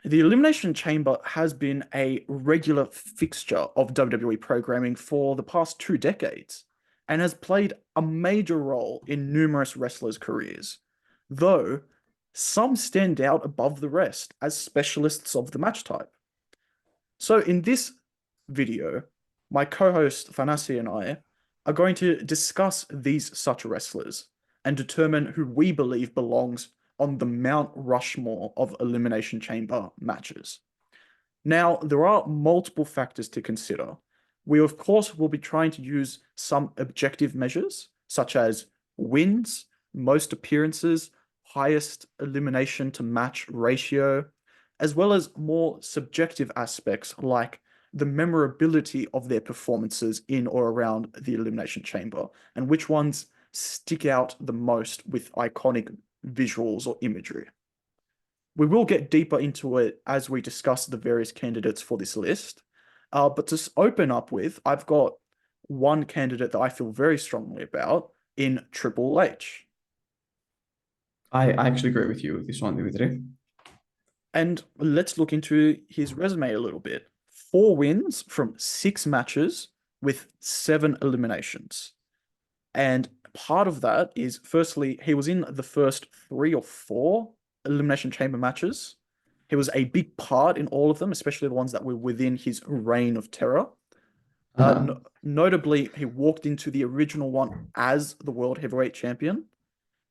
The Elimination Chamber has been a regular fixture of WWE programming for the past 2 decades and has played a major role in numerous wrestlers' careers, though some stand out above the rest as specialists of the match type. So, in this video, my co host Thanasi and I are going to discuss these such wrestlers and determine who we believe belongs on the Mount Rushmore of Elimination Chamber matches. Now, there are multiple factors to consider. We, of course, will be trying to use some objective measures, such as wins, most appearances, highest elimination to match ratio, as well as more subjective aspects like the memorability of their performances in or around the Elimination Chamber, and which ones stick out the most with iconic visuals or imagery. We will get deeper into it as we discuss the various candidates for this list. But to open up with, I've got one candidate that I feel very strongly about in Triple H. I actually agree with you with this one, Dimitri. And let's look into his resume a little bit. 4 wins from 6 matches with 7 eliminations. And part of that is, firstly, he was in the first 3 or 4 Elimination Chamber matches. He was a big part in all of them, especially the ones that were within his reign of terror. Uh-huh. Notably, he walked into the original one as the World Heavyweight Champion.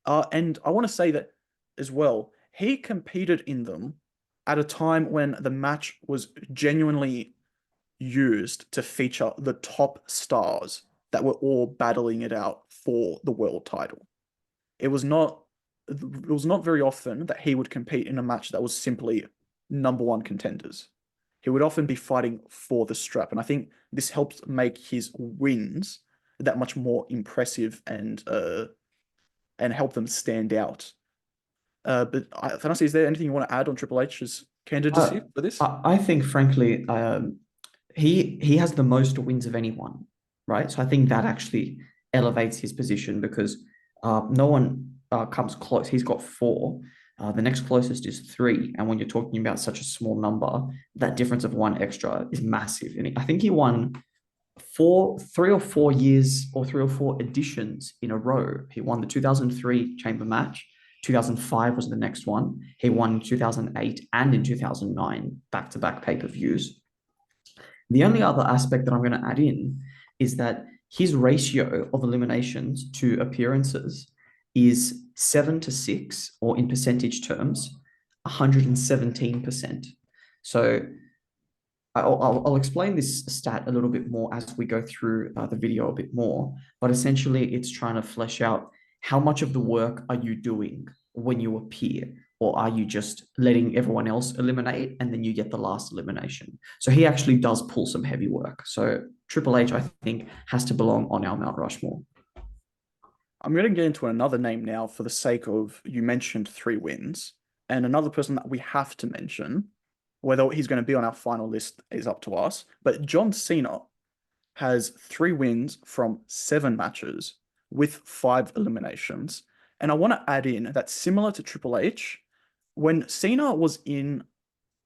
And I want to say that as well, he competed in them at a time when the match was genuinely used to feature the top stars that were all battling it out for the world title. It was not it was not very often that he would compete in a match that was simply number one contenders. He would often be fighting for the strap, and I think this helps make his wins that much more impressive and help them stand out. But Thanasi, is there anything you want to add on Triple H's Uh, candidacy for this? I think, frankly, he has the most wins of anyone, right? So I think that actually elevates his position because no one comes close. He's got four. The next closest is three. And when you're talking about such a small number, that difference of one extra is massive. And I think he won 3 or 4 years or 3 or 4 editions in a row. He won the 2003 Chamber match. 2005 was the next one. He won in 2008 and in 2009, back-to-back pay-per-views. The only other aspect that I'm going to add in is that his ratio of eliminations to appearances is 7 to 6, or in percentage terms, 117%. So I'll explain this stat a little bit more as we go through the video a bit more, but essentially it's trying to flesh out how much of the work are you doing when you appear, or are you just letting everyone else eliminate and then you get the last elimination? So he actually does pull some heavy work. So Triple H, I think, has to belong on our Mount Rushmore. I'm going to get into another name now for the sake of you mentioned 3 wins, and another person that we have to mention, whether he's going to be on our final list is up to us. But John Cena has 3 wins from 7 matches with 5 eliminations. And I want to add in that similar to Triple H, when Cena was in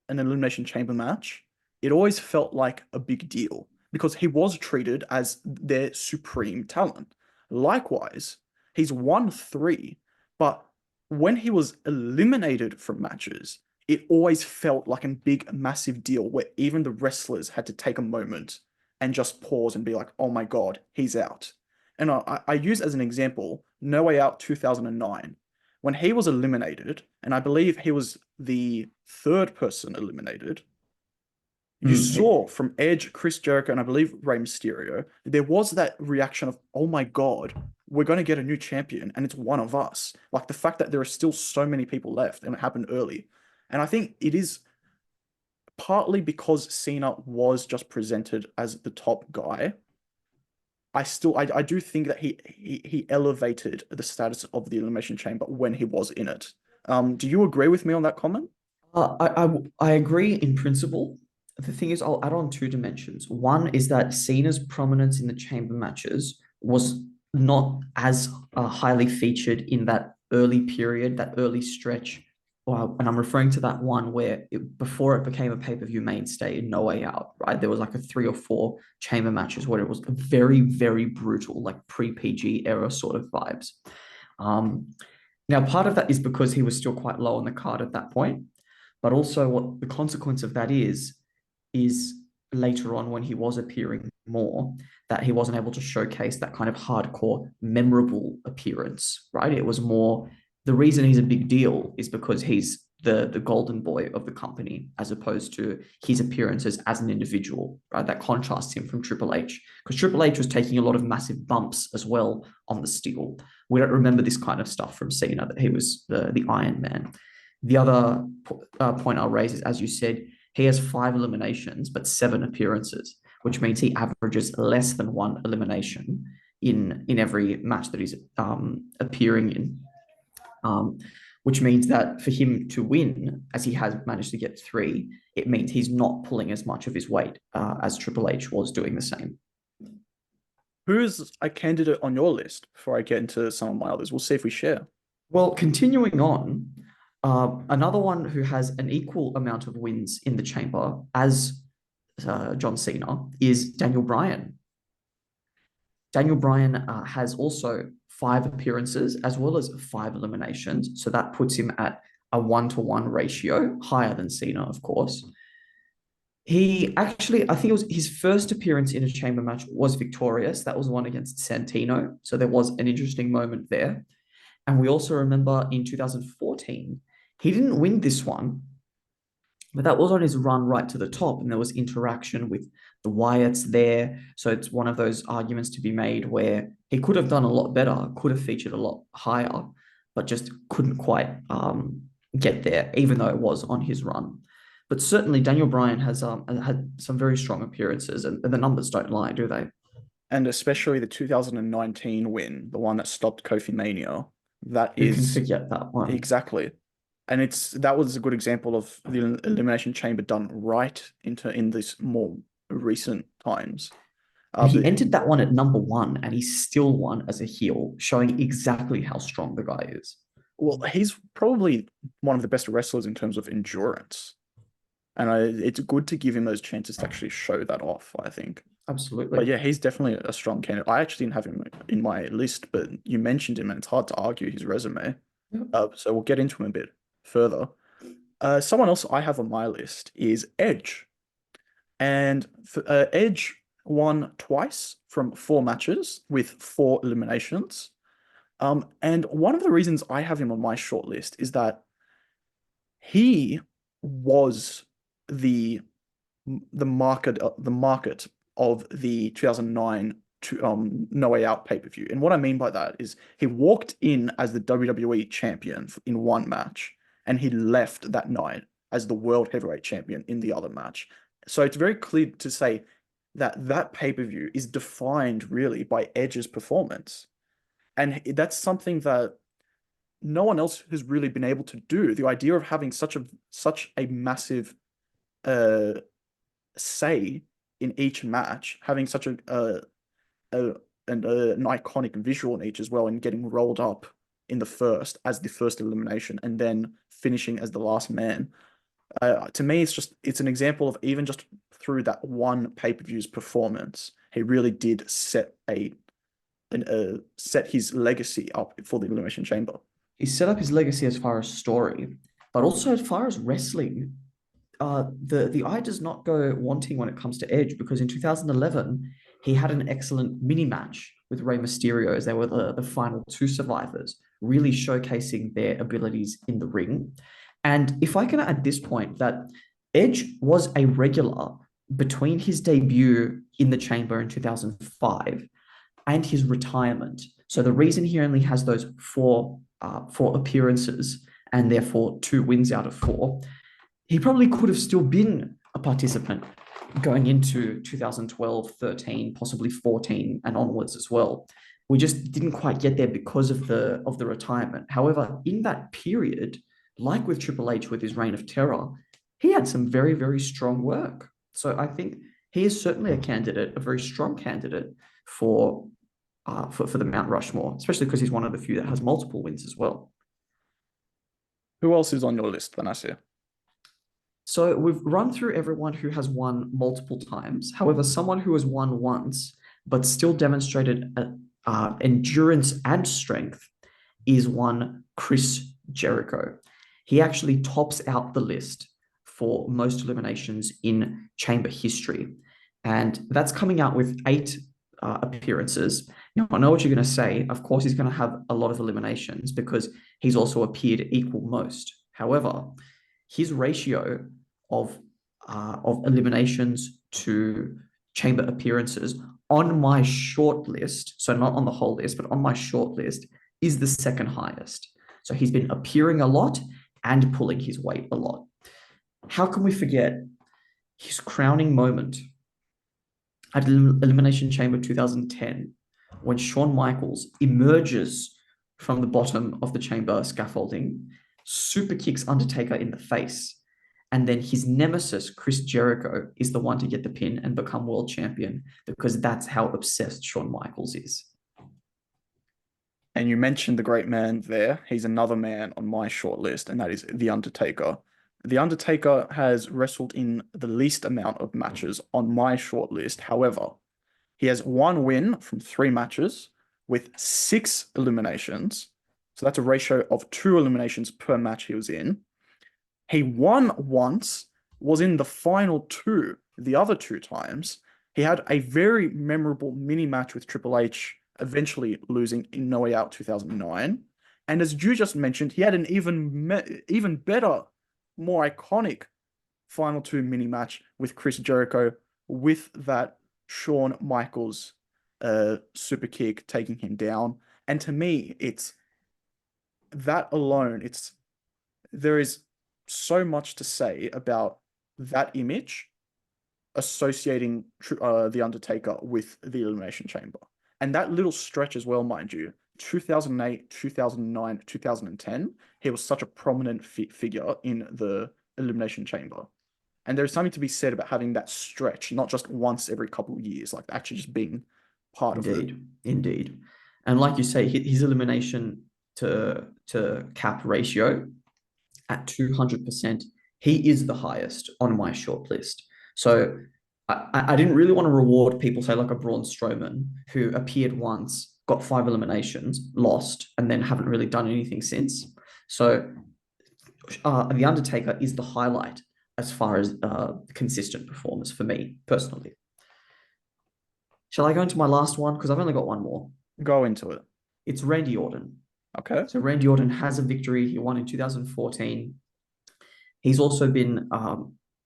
an Elimination Chamber match, it always felt like a big deal because he was treated as their supreme talent. Likewise, he's won 3, but when he was eliminated from matches, it always felt like a big, massive deal where even the wrestlers had to take a moment and just pause and be like, oh my God, he's out. And I use as an example No Way Out 2009. When he was eliminated, and I believe he was the third person eliminated, you Mm. saw from Edge, Chris Jericho, and I believe Rey Mysterio, there was that reaction of, oh my God, we're going to get a new champion, and it's one of us. Like the fact that there are still so many people left, and it happened early. And I think it is partly because Cena was just presented as the top guy. I do think that he elevated the status of the Elimination Chamber when he was in it. Do you agree with me on that comment? I agree in principle. The thing is, I'll add on 2 dimensions. One is that Cena's prominence in the chamber matches was not as highly featured in that early period, that early stretch and I'm referring to that one where before it became a pay-per-view mainstay in No Way Out, right? There was like a 3 or 4 chamber matches where it was very, very brutal, like pre-PG era sort of vibes. Um, Now, part of that is because he was still quite low on the card at that point, but also what the consequence of that is later on when he was appearing more, that he wasn't able to showcase that kind of hardcore, memorable appearance, right? It was more the reason he's a big deal is because he's the golden boy of the company, as opposed to his appearances as an individual, right? That contrasts him from Triple H, because Triple H was taking a lot of massive bumps as well on the steel. We don't remember this kind of stuff from Cena, that he was the Iron Man. The other point I'll raise is, as you said, he has 5 eliminations, but 7 appearances, which means he averages less than 1 elimination in every match that he's appearing in. Which means that for him to win, as he has managed to get 3, it means he's not pulling as much of his weight as Triple H was doing the same. Who's a candidate on your list before I get into some of my others? We'll see if we share. Well, continuing on, another one who has an equal amount of wins in the chamber as John Cena is Daniel Bryan. Daniel Bryan has also 5 appearances as well as 5 eliminations. So that puts him at a 1-to-1 ratio, higher than Cena, of course. He actually, I think it was his first appearance in a chamber match was victorious. That was one against Santino. So there was an interesting moment there. And we also remember in 2014, he didn't win this one, but that was on his run right to the top. And there was interaction with the Wyatts there. So it's one of those arguments to be made where he could have done a lot better, could have featured a lot higher, but just couldn't quite get there, even though it was on his run. But certainly Daniel Bryan has had some very strong appearances, and the numbers don't lie, do they? And especially the 2019 win, the one that stopped Kofi Mania. That Who can is forget that one? exactly. And that was a good example of the Elimination Chamber done right in this more recent times. And he The entered that one at number 1, and he still won as a heel, showing exactly how strong the guy is. Well, he's probably one of the best wrestlers in terms of endurance. And it's good to give him those chances to actually show that off, I think. Absolutely. But yeah, he's definitely a strong candidate. I actually didn't have him in my list, but you mentioned him, and it's hard to argue his resume. Yep. So we'll get into him a bit further. Someone else I have on my list is Edge. And Edge won twice from 4 matches with 4 eliminations. And one of the reasons I have him on my short list is that he was the market of the 2009 No Way Out pay-per-view. And what I mean by that is he walked in as the WWE champion in one match, and he left that night as the world heavyweight champion in the other match. So it's very clear to say that that pay-per-view is defined really by Edge's performance. And that's something that no one else has really been able to do. The idea of having such a massive say in each match, having such an iconic visual in each as well, and getting rolled up in the first as the first elimination, and then finishing as the last man. To me, it's an example of even just through that one pay-per-view's performance, he really did set his legacy up for the Elimination Chamber. He set up his legacy as far as story, but also as far as wrestling. The eye does not go wanting when it comes to Edge, because in 2011 he had an excellent mini match with Rey Mysterio as they were the final 2 survivors, really showcasing their abilities in the ring. And if I can add this point, that Edge was a regular between his debut in the Chamber in 2005 and his retirement. So the reason he only has those 4 appearances and therefore 2 wins out of 4, he probably could have still been a participant going into 2012, 13, possibly 14 and onwards as well. We just didn't quite get there because of the retirement. However, in that period, like with Triple H with his reign of terror, he had some very, very strong work. So I think he is certainly a candidate, a very strong candidate for the Mount Rushmore, especially because he's one of the few that has multiple wins as well. Who else is on your list, Vanessa? So we've run through everyone who has won multiple times. However, someone who has won once but still demonstrated endurance and strength is one Chris Jericho. He actually tops out the list for most eliminations in Chamber history. And that's coming out with 8 appearances. Now, I know what you're going to say. Of course, he's going to have a lot of eliminations because he's also appeared equal most. However, his ratio of eliminations to chamber appearances on my short list, so not on the whole list, but on my short list, is the second highest. So he's been appearing a lot and pulling his weight a lot. How can we forget his crowning moment at Elimination Chamber 2010 when Shawn Michaels emerges from the bottom of the chamber scaffolding, super kicks Undertaker in the face, and then his nemesis, Chris Jericho, is the one to get the pin and become world champion because that's how obsessed Shawn Michaels is. And you mentioned the great man there. He's another man on my short list, and that is The Undertaker. The Undertaker has wrestled in the least amount of matches on my short list. However, he has one win from 3 matches with 6 eliminations. So that's a ratio of 2 eliminations per match he was in. He won once, was in the final 2 the other 2 times. He had a very memorable mini match with Triple H, eventually losing in No Way Out 2009. And as you just mentioned, he had an even better, more iconic final 2 mini match with Chris Jericho with that Shawn Michaels super kick taking him down. And to me, it's that alone, there is so much to say about that image associating the Undertaker with the Elimination Chamber. And that little stretch as well, mind you, 2008, 2009, 2010, he was such a prominent figure in the Elimination Chamber. And there's something to be said about having that stretch, not just once every couple of years, like actually just being part of it. Indeed, indeed. And like you say, his elimination to cap ratio at 200%, he is the highest on my short list. So I didn't really want to reward people, say like a Braun Strowman, who appeared once, got 5 eliminations, lost, and then haven't really done anything since. So The Undertaker is the highlight as far as consistent performance for me personally. Shall I go into my last one? Because I've only got one more. Go into it. It's Randy Orton. Okay. So Randy Orton has a victory. He won in 2014. He's also been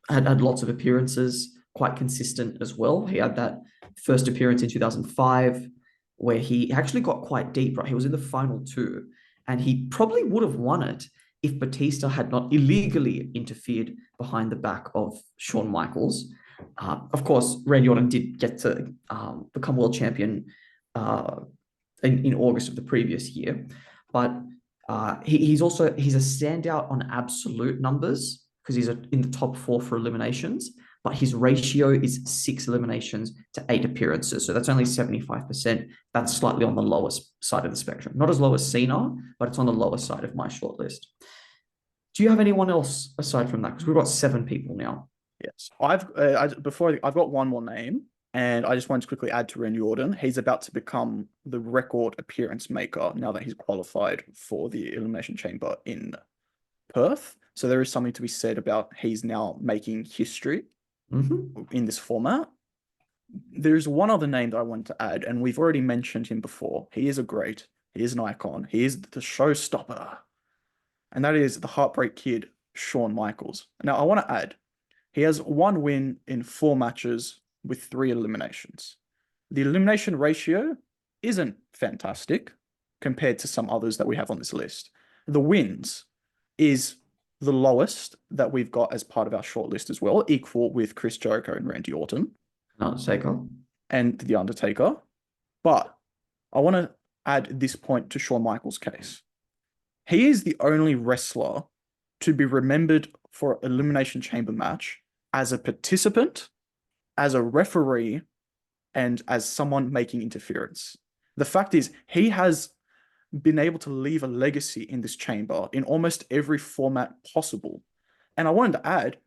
had lots of appearances, quite consistent as well. He had that first appearance in 2005 where he actually got quite deep, right? He was in the final 2, and he probably would have won it if Batista had not illegally interfered behind the back of Shawn Michaels. Of course, Randy Orton did get to become world champion in August of the previous year, but he's a standout on absolute numbers because he's in the top 4 for eliminations, but his ratio is 6 eliminations to 8 appearances. So that's only 75%. That's slightly on the lowest side of the spectrum. Not as low as Cena, but it's on the lower side of my short list. Do you have anyone else aside from that? Because we've got 7 people now. Yes. I've got one more name, and I just wanted to quickly add to Randy Orton. He's about to become the record appearance maker now that he's qualified for the Elimination Chamber in Perth. So there is something to be said about he's now making history in this format. There's one other name that I wanted to add, and we've already mentioned him before. He is an icon. He is the showstopper. And that is the Heartbreak Kid, Shawn Michaels. Now, I want to add, he has 1 win in 4 matches with 3 eliminations. The elimination ratio isn't fantastic compared to some others that we have on this list. The wins is the lowest that we've got as part of our short list as well, equal with Chris Jericho and Randy Orton. Undertaker. And The Undertaker. But I want to add this point to Shawn Michaels' case. He is the only wrestler to be remembered for an Elimination Chamber match as a participant, as a referee, and as someone making interference. The fact is, he has been able to leave a legacy in this chamber in almost every format possible. And I wanted to add,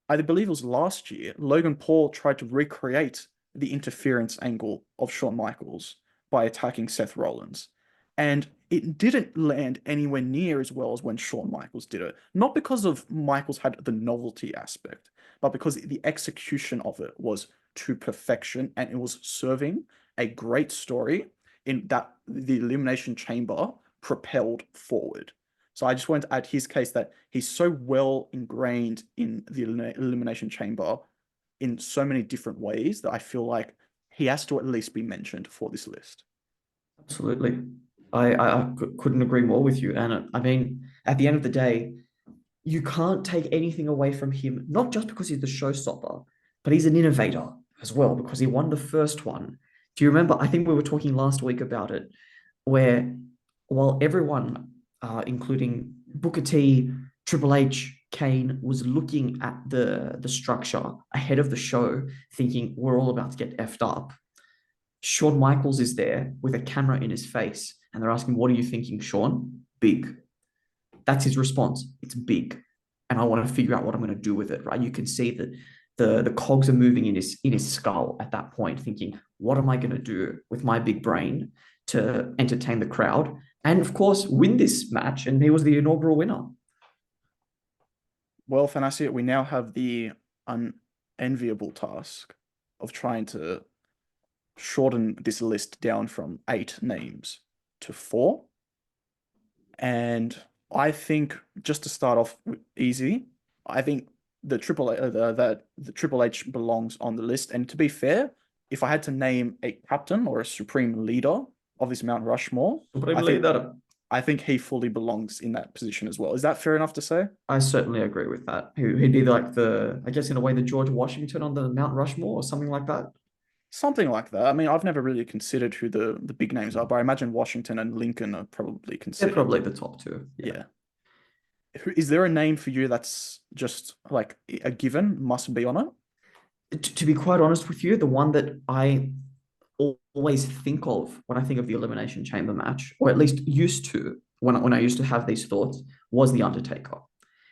I believe it was last year, Logan Paul tried to recreate the interference angle of Shawn Michaels by attacking Seth Rollins. And it didn't land anywhere near as well as when Shawn Michaels did it. Not because of Michaels had the novelty aspect, but because the execution of it was to perfection and it was serving a great story in that the Elimination Chamber propelled forward. So I just wanted to add his case that he's so well ingrained in the Elimination Chamber in so many different ways that I feel like he has to at least be mentioned for this list. Absolutely. I couldn't agree more with you. And I mean, at the end of the day, you can't take anything away from him, not just because he's the showstopper, but he's an innovator as well, because he won the first one. Do you remember? I think we were talking last week about it, where while everyone, including Booker T, Triple H, Kane, was looking at the structure ahead of the show, thinking we're all about to get effed up. Shawn Michaels is there with a camera in his face, and they're asking, "What are you thinking, Shawn?" Big. That's his response. It's big, and I want to figure out what I'm going to do with it. Right? You can see that the cogs are moving in his skull at that point, thinking, "What am I going to do with my big brain to entertain the crowd?" And of course, win this match. And he was the inaugural winner. Well, Thanasi, we now have the unenviable task of trying to shorten this list down from 8 names to 4. And I think just to start off easy, I think the Triple H belongs on the list. And to be fair, if I had to name a captain or a supreme leader of this Mount Rushmore, I think he fully belongs in that position as well. Is that fair enough to say? I certainly agree with that. He'd be like I guess in a way, the George Washington on the Mount Rushmore or something like that. Something like that. I mean, I've never really considered who the big names are, but I imagine Washington and Lincoln are probably They're considered. probably the top two. Yeah. Is there a name for you that's just like a given, must be on it? To be quite honest with you, the one that I always think of when I think of the Elimination Chamber match, or at least used to when I used to have these thoughts, was the Undertaker.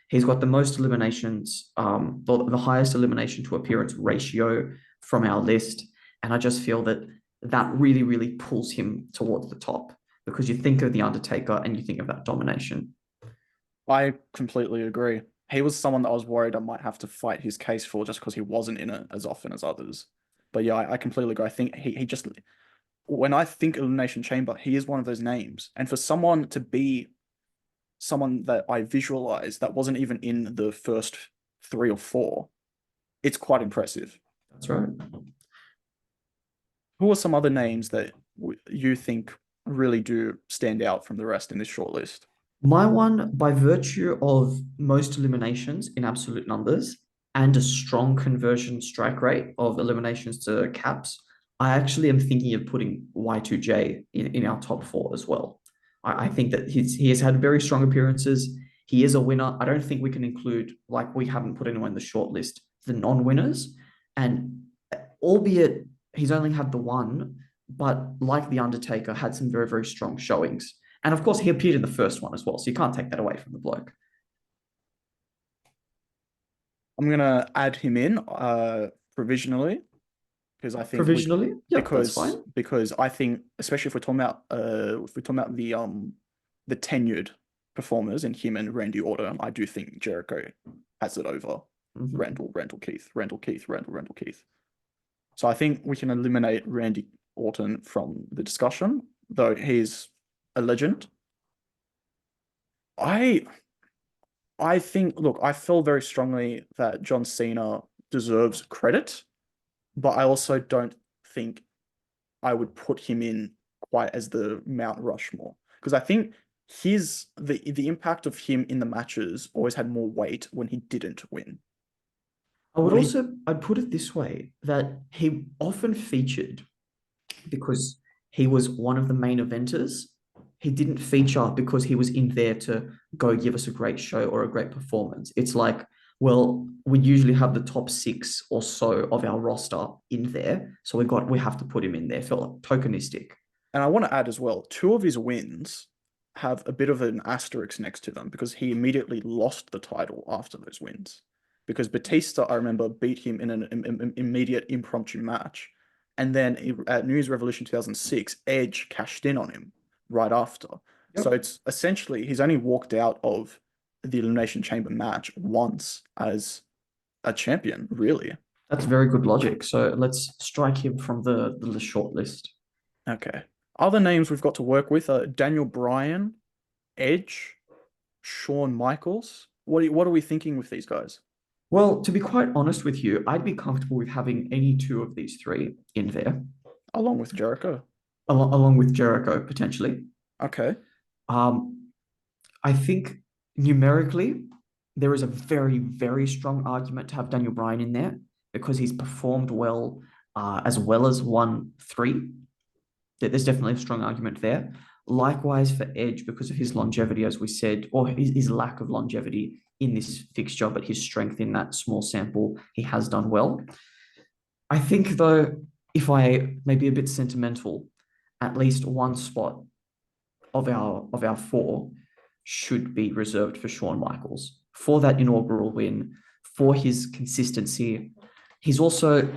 He's got the most eliminations, the highest elimination to appearance ratio from our list, and I just feel that that really, really pulls him towards the top because you think of the Undertaker and you think of that domination. I completely agree. He was someone that I was worried I might have to fight his case for just because he wasn't in it as often as others. But yeah, I completely agree. I think he just, when I think Elimination Chamber, he is one of those names. And for someone to be someone that I visualize that wasn't even in the first 3 or 4, it's quite impressive. That's right. Who are some other names that you think really do stand out from the rest in this short list? My one, by virtue of most eliminations in absolute numbers and a strong conversion strike rate of eliminations to caps, I actually am thinking of putting Y2J in our top 4 as well. I think that he has had very strong appearances. He is a winner. I don't think we can include, like we haven't put anyone in the short list, the non-winners. And albeit he's only had the one, but like The Undertaker, had some very, very strong showings. And of course, he appeared in the first one as well. So you can't take that away from the bloke. I'm gonna add him in provisionally because I think Provisionally, yeah, that's fine. Because I think, especially if we're talking about the tenured performers in him and Randy Orton, I do think Jericho has it over Randall Keith. So I think we can eliminate Randy Orton from the discussion, though he's a legend. I think, look, I feel very strongly that John Cena deserves credit, but I also don't think I would put him in quite as the Mount Rushmore because I think the impact of him in the matches always had more weight when he didn't win. I'd put it this way, that he often featured because he was one of the main eventers. He didn't feature because he was in there to go give us a great show or a great performance. It's like, well, we usually have the top 6 or so of our roster in there. So we have to put him in there, felt tokenistic. And I want to add as well, 2 of his wins have a bit of an asterisk next to them because he immediately lost the title after those wins. Because Batista, I remember, beat him in an immediate impromptu match. And then at New Year's Revolution 2006, Edge cashed in on him right after. So Yep. it's essentially he's only walked out of the Elimination Chamber match once as a champion, really. That's very good logic. So let's strike him from the short list. Okay. Other names we've got to work with are Daniel Bryan, Edge, Shawn Michaels. What are we thinking with these guys? Well, to be quite honest with you, I'd be comfortable with having any two of these three in there, Along with Jericho. along with Jericho potentially. Okay. Um, I think numerically, there is a very, very strong argument to have Daniel Bryan in there because he's performed well as won three. There's definitely a strong argument there. Likewise for Edge because of his longevity, as we said, or his lack of longevity in this fixture, but his strength in that small sample, he has done well. I think, though, if I may be a bit sentimental, at least one spot of our four should be reserved for Shawn Michaels for that inaugural win, for his consistency. He's also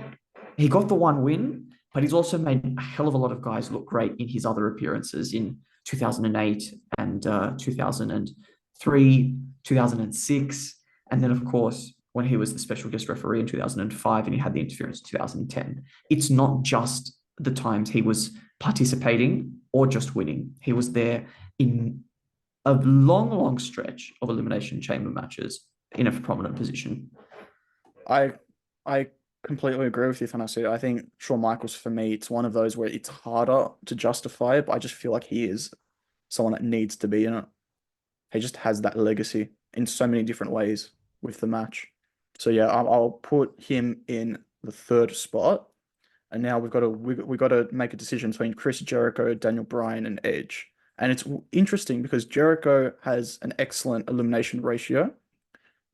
he got the one win, but he's also made a hell of a lot of guys look great in his other appearances in 2008 and 2003, 2006, and then of course when he was the special guest referee in 2005 and he had the interference in 2010. It's not just the times he was participating or just winning. He was there in a long, long stretch of Elimination Chamber matches in a prominent position. I I completely agree with you, Thanasi. I think Shawn Michaels for me, it's one of those where it's harder to justify it, but I just feel like he is someone that needs to be in it. He just has that legacy in so many different ways with the match. So yeah, I'll put him in the third spot. And now we got to make a decision between Chris Jericho, Daniel Bryan, and Edge. And it's interesting because Jericho has an excellent elimination ratio.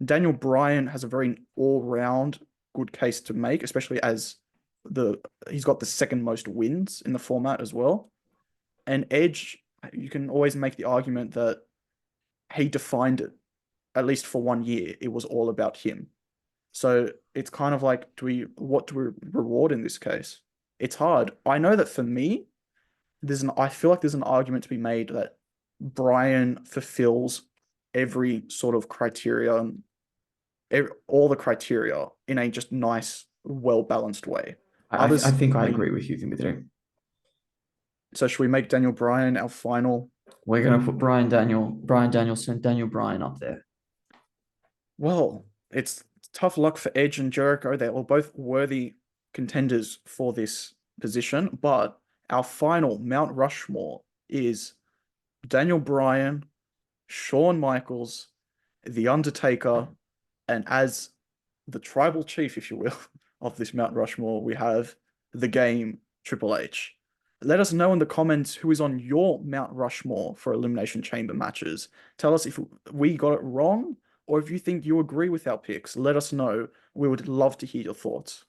Daniel Bryan has a very all-round good case to make, especially as the he's got the second most wins in the format as well. And Edge, you can always make the argument that he defined it, at least for 1 year. It was all about him. So it's kind of like, what do we reward in this case? It's hard. I know that for me, I feel like there's an argument to be made that Bryan fulfills every sort of criteria, all the criteria in a just nice, well balanced way. I Others think I may. agree with you, Dimitri. So should we make Daniel Bryan our final? We're going to put Bryan Danielson, Daniel Bryan up there. Well, it's tough luck for Edge and Jericho. They're all both worthy contenders for this position, but our final Mount Rushmore is Daniel Bryan, Shawn Michaels, The Undertaker, and as the tribal chief, if you will, of this Mount Rushmore, we have the game Triple H. Let us know in the comments who is on your Mount Rushmore for Elimination Chamber matches. Tell us if we got it wrong or if you think you agree with our picks. Let us know. We would love to hear your thoughts.